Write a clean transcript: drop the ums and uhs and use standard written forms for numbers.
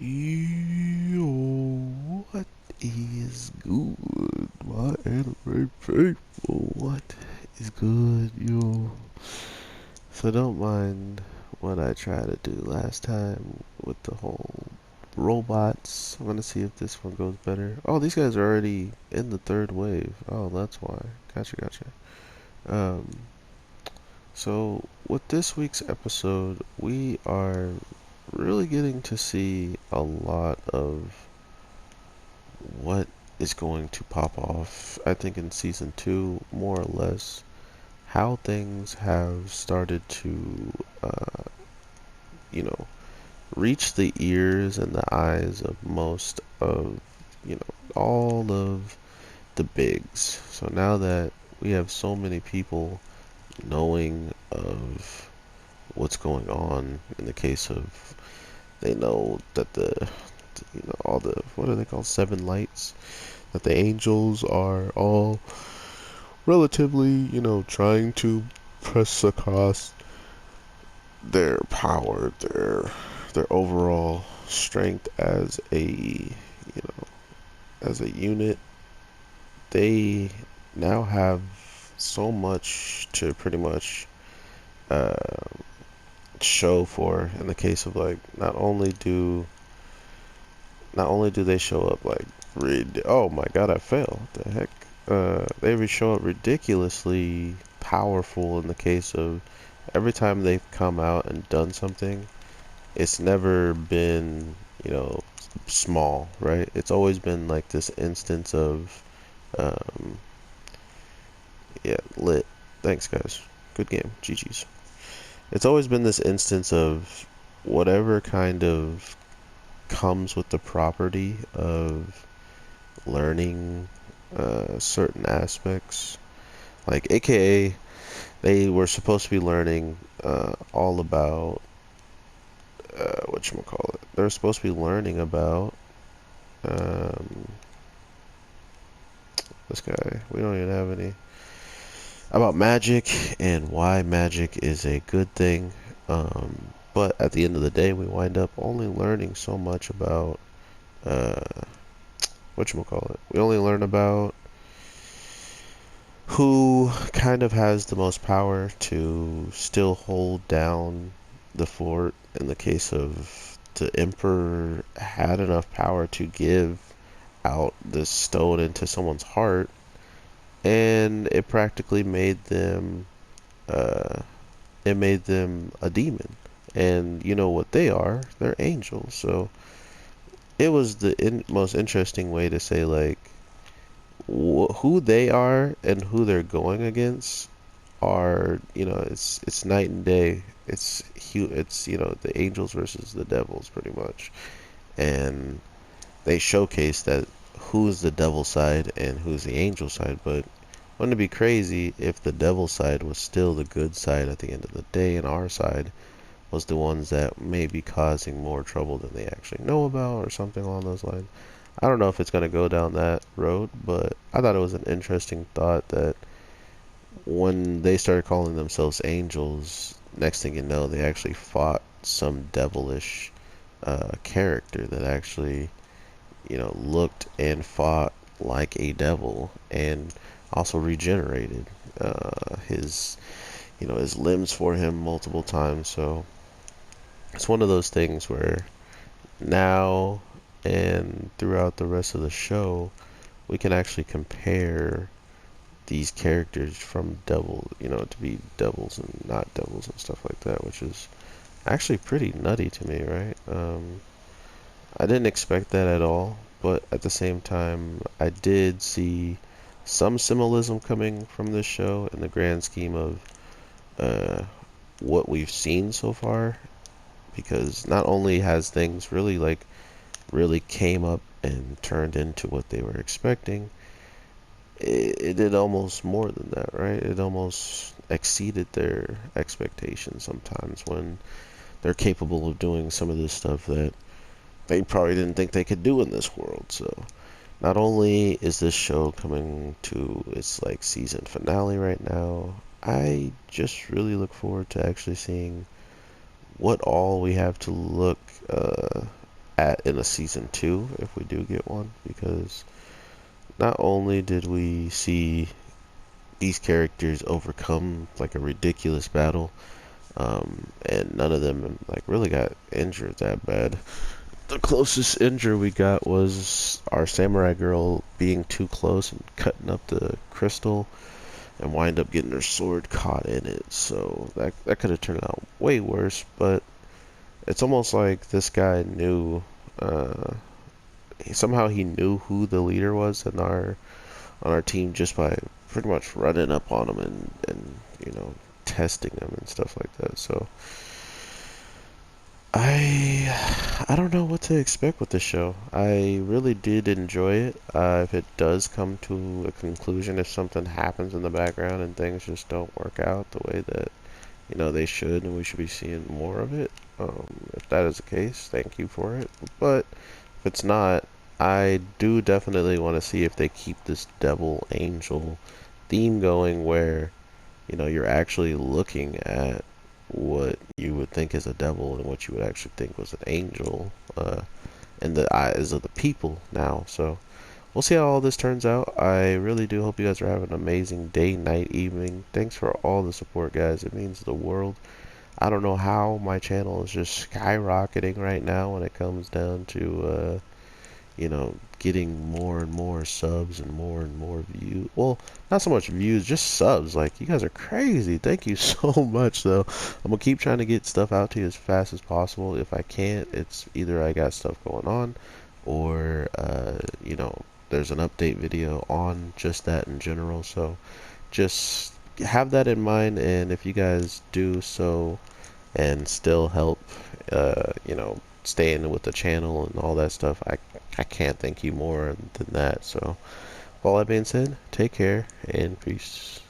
Yo, what is good, my anime people? What is good, yo? So don't mind what I tried to do last time with the whole robots. I'm gonna see if this one goes better. Oh, these guys are already in the third wave. Oh, that's why. Gotcha. Um, so with this week's episode, we are really getting to see a lot of what is going to pop off, I think, in season two, more or less, how things have started to, uh, you know, reach the ears and the eyes of most of, all of the bigs. So now that we have so many people knowing of what's going on in the case of, they know that all the, what are they called, seven lights, that the angels are all relatively, trying to press across their power, their overall strength as as a unit. They now have so much to pretty much uh, show for. In the case of, like, not only do they show up like oh my god, I failed. What the heck? They show up ridiculously powerful in the case of every time they've come out and done something, it's never been, small, right? It's always been like this instance of, um, yeah, lit. Thanks, guys. Good game. GG's. It's always been this instance of whatever kind of comes with the property of learning certain aspects. Like, AKA, they were supposed to be learning all about whatchamacallit. They're supposed to be learning about um, this guy. We don't even have any about magic and why magic is a good thing. But at the end of the day, we wind up only learning so much about uh, whatchamacallit. We only learn about who kind of has the most power to still hold down the fort. In the case of, the emperor had enough power to give out this stone into someone's heart, and uh, it made them a demon. And you know what they are? They're angels. So it was the most interesting way to say, like, who they are and who they're going against are, it's night and day. It's the angels versus the devils, pretty much. And they showcase that who's the devil side and who's the angel side. But wouldn't it be crazy if the devil side was still the good side at the end of the day, and our side was the ones that may be causing more trouble than they actually know about, or something along those lines? I don't know if it's going to go down that road, but I thought it was an interesting thought that when they started calling themselves angels, next thing you know, they actually fought some devilish character that actually, looked and fought like a devil, and also regenerated his limbs for him multiple times. So it's one of those things where now and throughout the rest of the show, we can actually compare these characters from to be devils and not devils and stuff like that, which is actually pretty nutty to me, right? I didn't expect that at all, but at the same time, I did see some symbolism coming from this show in the grand scheme of uh, what we've seen so far, because not only has things really came up and turned into what they were expecting, it did almost more than that, right? It almost exceeded their expectations sometimes, when they're capable of doing some of this stuff that they probably didn't think they could do in this world. So not only is this show coming to its, like, season finale right now, I just really look forward to actually seeing what all we have to look at in a season 2 if we do get one, because not only did we see these characters overcome like a ridiculous battle, and none of them like really got injured that bad. The closest injury we got was our samurai girl being too close and cutting up the crystal and wind up getting her sword caught in it. So that could have turned out way worse, but it's almost like this guy knew, uh, somehow he knew who the leader was in our team just by pretty much running up on him and testing him and stuff like that. So I don't know what to expect with this show. I really did enjoy it. If it does come to a conclusion, if something happens in the background and things just don't work out the way that they should, and we should be seeing more of it. If that is the case, thank you for it. But if it's not, I do definitely want to see if they keep this devil angel theme going, where you're actually looking at what you would think is a devil and what you would actually think was an angel, in the eyes of the people now. So we'll see how all this turns out. I really do hope you guys are having an amazing day, night, evening. Thanks for all the support, guys. It means the world. I don't know how my channel is just skyrocketing right now when it comes down to getting more and more subs and more views. Well, not so much views, just subs. Like, you guys are crazy. Thank you so much, though. I'm gonna keep trying to get stuff out to you as fast as possible. If I can't, it's either I got stuff going on, or there's an update video on just that in general. So just have that in mind, and if you guys do so and still help, staying with the channel and all that stuff, I can't thank you more than that. So, with all that being said, take care and peace.